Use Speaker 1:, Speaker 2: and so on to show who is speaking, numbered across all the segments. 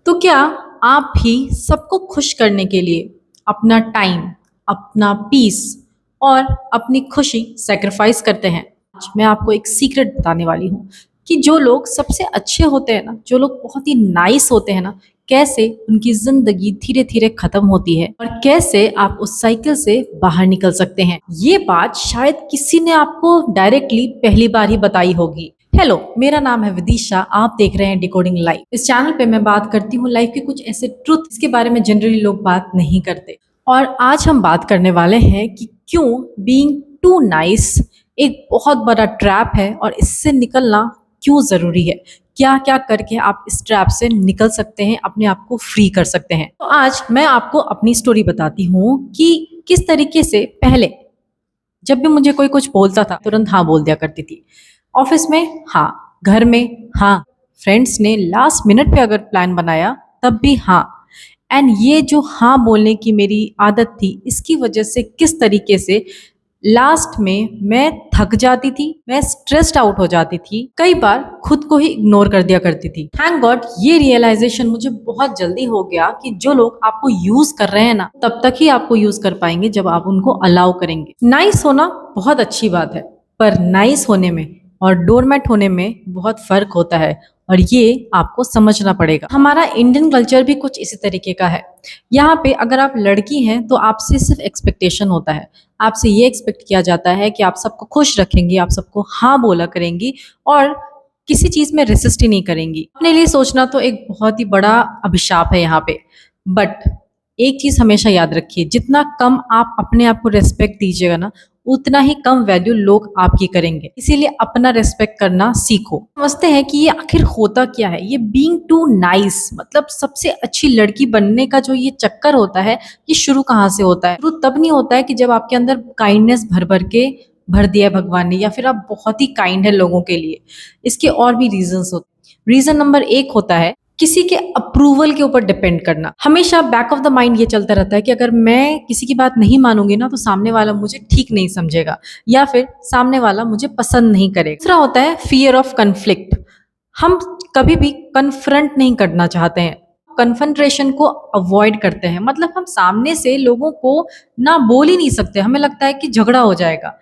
Speaker 1: तो क्या आप भी सबको खुश करने के लिए अपना टाइम, अपना पीस और अपनी खुशी सैक्रिफाइस करते हैं? आज मैं आपको एक सीक्रेट बताने वाली हूँ कि जो लोग सबसे अच्छे होते हैं ना, जो लोग बहुत ही नाइस होते हैं ना, कैसे उनकी ज़िंदगी धीरे-धीरे ख़त्म होती है और कैसे आप उस साइकिल से बाहर निकल सकते हैं। ये बात शायद किसी ने आपको डायरेक्टली पहली बार ही बताई होगी। हेलो, मेरा नाम है विदिशा। आप देख रहे हैं डिकोडिंग लाइफ। इस चैनल पे मैं बात करती हूँ लाइफ के कुछ ऐसे ट्रुथ जिसके बारे में जनरली लोग बात नहीं करते। और आज हम बात करने वाले हैं कि क्यों बीइंग टू नाइस एक बहुत बड़ा ट्रैप है और इससे निकलना क्यों ज़रूरी है। क्या-क्या करके आप इस ट्रैप से निकल सकते हैं, अपने आप को फ्री कर सकते हैं। तो आज मैं आपको अपनी स्टोरी बताती हूँ कि किस तरीके से पहले जब भी मुझे कोई कुछ बोलता था, तुरंत हाँ बोल दिया करती थी। ऑफिस में हाँ, घर में हाँ, फ्रेंड्स ने लास्ट मिनट पे अगर प्लान बनाया तब भी हाँ। एंड ये जो हाँ बोलने की मेरी आदत थी, इसकी वजह से किस तरीके से लास्ट में मैं थक जाती थी, मैं स्ट्रेस्ड आउट हो जाती थी, कई बार खुद को ही इग्नोर कर दिया करती थी। थैंक गॉड ये रियलाइजेशन मुझे बहुत जल्दी हो गया कि जो लोग आपको यूज कर रहे हैं ना, तब तक ही आपको यूज कर पाएंगे जब आप उनको अलाउ करेंगे। नाइस होना बहुत अच्छी बात है, पर नाइस होने में और डोरमैट होने में बहुत फर्क होता है और ये आपको समझना पड़ेगा। हमारा इंडियन कल्चर भी कुछ इसी तरीके का है। यहाँ पे अगर आप लड़की हैं तो आपसे सिर्फ एक्सपेक्टेशन होता है, आपसे ये एक्सपेक्ट किया जाता है कि आप सबको खुश रखेंगी, आप सबको हाँ बोला करेंगी और किसी चीज में रेसिस्ट ही नहीं करेंगी। अपने लिए सोचना तो एक बहुत ही बड़ा अभिशाप है यहाँ पे। बट एक चीज हमेशा याद रखिए, जितना कम आप अपने आप को रेस्पेक्ट दीजिएगा ना, उतना ही कम वैल्यू लोग आपकी करेंगे। इसीलिए अपना रेस्पेक्ट करना सीखो। समझते हैं कि ये आखिर होता क्या है। ये बीइंग टू नाइस मतलब सबसे अच्छी लड़की बनने का जो ये चक्कर होता है, ये शुरू कहाँ से होता है? शुरू तब नहीं होता है कि जब आपके अंदर काइंडनेस भर भर के भर दिया है भगवान ने, या फिर आप बहुत ही काइंड है लोगों के लिए। इसके और भी रीजंस होते हैं। रीजन नंबर एक होता है किसी के अप्रूवल के ऊपर डिपेंड करना। हमेशा बैक ऑफ द माइंड ये चलता रहता है कि अगर मैं किसी की बात नहीं मानूंगी ना, तो सामने वाला मुझे ठीक नहीं समझेगा या फिर सामने वाला मुझे पसंद नहीं करेगा। दूसरा होता है फियर ऑफ कन्फ्लिक्ट। हम कभी भी कन्फ्रंट नहीं करना चाहते हैं, कन्फ्रंट्रेशन को अवॉइड करते हैं। मतलब हम सामने से लोगों को ना बोल ही नहीं सकते, हमें लगता है कि झगड़ा हो जाएगा।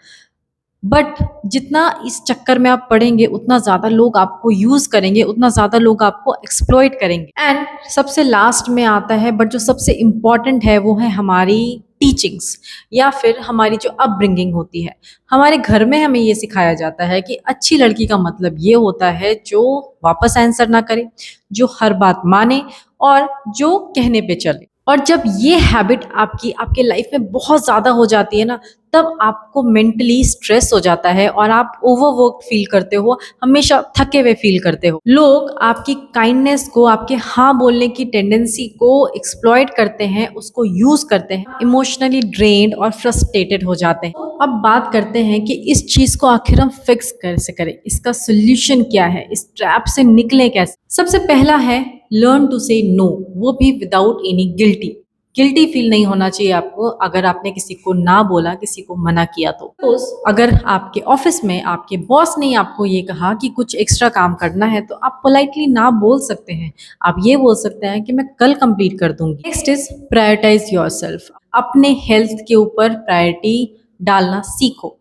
Speaker 1: बट जितना इस चक्कर में आप पड़ेंगे, उतना ज़्यादा लोग आपको यूज़ करेंगे, उतना ज़्यादा लोग आपको एक्सप्लॉइट करेंगे। एंड सबसे लास्ट में आता है, बट जो सबसे इम्पॉर्टेंट है, वो है हमारी टीचिंग्स या फिर हमारी जो अपब्रिंगिंग होती है। हमारे घर में हमें ये सिखाया जाता है कि अच्छी लड़की का मतलब ये होता है जो वापस आंसर ना करे, जो हर बात माने और जो कहने पे चले। और जब ये हैबिट आपकी आपके लाइफ में बहुत ज़्यादा हो जाती है ना, तब आपको मेंटली स्ट्रेस हो जाता है और आप ओवरवर्क फील करते हो, हमेशा थके हुए फील करते हो। लोग आपकी काइंडनेस को, आपके हाँ बोलने की टेंडेंसी को एक्सप्लॉइट करते हैं, उसको यूज करते हैं, इमोशनली ड्रेन्ड और फ्रस्ट्रेटेड हो जाते हैं। अब बात करते हैं कि इस चीज को आखिर हम फिक्स कैसे करें, इसका सोल्यूशन क्या है, इस ट्रैप से निकले कैसे। सबसे पहला है लर्न टू से नो, वो भी विदाउट एनी गिल्टी फील नहीं होना चाहिए आपको अगर आपने किसी को ना बोला, किसी को मना किया। तो अगर आपके ऑफिस में आपके बॉस ने आपको ये कहा कि कुछ एक्स्ट्रा काम करना है, तो आप पोलाइटली ना बोल सकते हैं। आप ये बोल सकते हैं कि मैं कल कंप्लीट कर दूंगी। Next is prioritize yourself. अपने हेल्थ के ऊपर प्रायोरिटी डालना सीखो।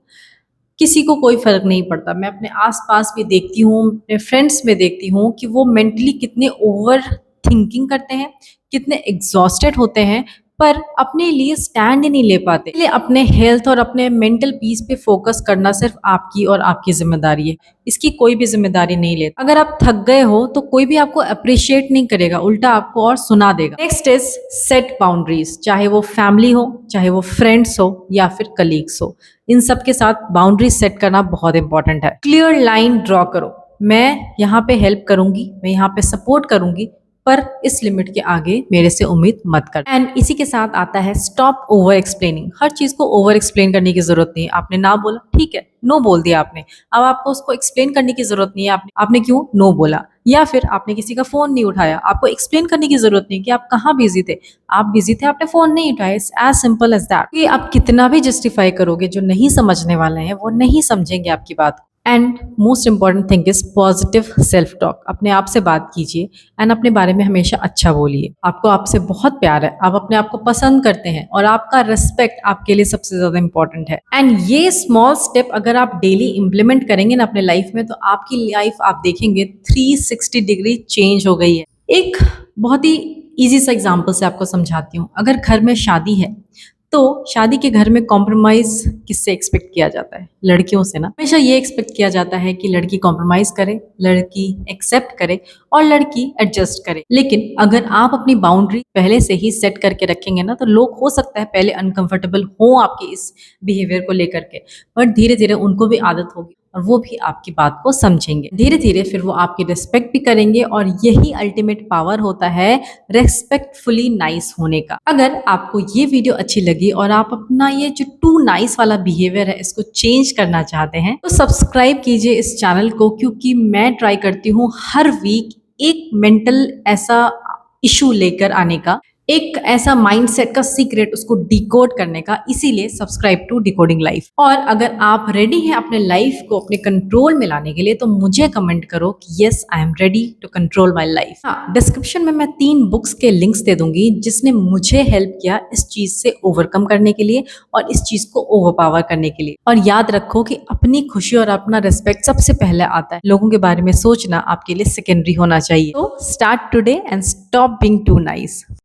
Speaker 1: किसी को कोई फर्क नहीं पड़ता। मैं अपने आसपास भी देखती हूँ, अपने फ्रेंड्स में देखती हूँ कि वो मेंटली कितने ओवर थिंकिंग करते हैं, कितने एग्जॉस्टेड होते हैं, पर अपने लिए स्टैंड ही नहीं ले पाते। इसलिए अपने हेल्थ और अपने मेंटल पीस पे फोकस करना सिर्फ आपकी और आपकी जिम्मेदारी है। इसकी कोई भी जिम्मेदारी नहीं लेता। अगर आप थक गए हो तो कोई भी आपको अप्रिशिएट नहीं करेगा, उल्टा आपको और सुना देगा। Next is set boundaries. चाहे वो फैमिली हो, चाहे वो फ्रेंड्स हो या फिर कलीग्स हो, इन सब के साथ बाउंड्रीज सेट करना बहुत इंपॉर्टेंट है। क्लियर लाइन ड्रॉ करो। मैं यहाँ पे हेल्प करूंगी, मैं यहाँ पे सपोर्ट करूंगी, पर इस लिमिट के आगे मेरे से उम्मीद मत कर। एंड इसी के साथ आता है स्टॉप ओवर एक्सप्लेनिंग। हर चीज को ओवर एक्सप्लेन करने की जरूरत नहीं है। आपने ना बोला, ठीक है, नो बोल दिया आपने, अब आपको उसको एक्सप्लेन करने की जरूरत नहीं है आपने क्यों नो बोला। या फिर आपने किसी का फोन नहीं उठाया, आपको एक्सप्लेन करने की जरूरत नहीं कि आप कहाँ बिजी थे। आप बिजी थे, आपने फोन नहीं उठाया, it's as simple as that. ये आप कितना भी जस्टिफाई करोगे, जो नहीं समझने वाले हैं वो नहीं समझेंगे आपकी बात को। And most important thing is positive self talk. अपने आप से बात कीजिए एंड अपने बारे में हमेशा अच्छा बोलिए। आपको आपसे बहुत प्यार है, आप अपने आप को पसंद करते हैं और आपका रिस्पेक्ट आपके लिए सबसे ज्यादा इंपॉर्टेंट है। एंड ये स्मॉल स्टेप अगर आप डेली इंप्लीमेंट करेंगे ना अपने लाइफ में, तो आपकी लाइफ आप देखेंगे 360 डिग्री चेंज हो गई है। एक बहुत ही इजी सा एग्जाम्पल से आपको समझाती हूँ। अगर घर में शादी है तो शादी के घर में कॉम्प्रोमाइज किससे एक्सपेक्ट किया जाता है? लड़कियों से ना। हमेशा ये एक्सपेक्ट किया जाता है कि लड़की कॉम्प्रोमाइज करे, लड़की एक्सेप्ट करे और लड़की एडजस्ट करे। लेकिन अगर आप अपनी बाउंड्री पहले से ही सेट करके रखेंगे ना, तो लोग हो सकता है पहले अनकंफर्टेबल हो आपके इस बिहेवियर को लेकर के, बट धीरे धीरे उनको भी आदत होगी और वो भी आपकी बात को समझेंगे। धीरे धीरे फिर वो आपकी रिस्पेक्ट भी करेंगे और यही अल्टीमेट पावर होता है रेस्पेक्टफुली नाइस होने का। अगर आपको ये वीडियो अच्छी लगी और आप अपना ये जो टू नाइस वाला बिहेवियर है इसको चेंज करना चाहते हैं, तो सब्सक्राइब कीजिए इस चैनल को, क्योंकि मैं ट्राई करती हूँ हर वीक एक मेंटल ऐसा इशू लेकर आने का, एक ऐसा माइंडसेट का सीक्रेट उसको डिकोड करने का। इसीलिए सब्सक्राइब टू डिकोडिंग लाइफ। और अगर आप रेडी हैं अपने लाइफ को अपने कंट्रोल में लाने के लिए, तो मुझे कमेंट करो कि yes I am ready to control my life. हाँ, डिस्क्रिप्शन में मैं 3 बुक्स के लिंक्स दे दूंगी जिसने मुझे हेल्प किया इस चीज से ओवरकम करने के लिए और इस चीज को ओवरपावर करने के लिए। और याद रखो कि अपनी खुशी और अपना रिस्पेक्ट सबसे पहले आता है। लोगों के बारे में सोचना आपके लिए सेकेंडरी होना चाहिए। तो start today and stop being too nice.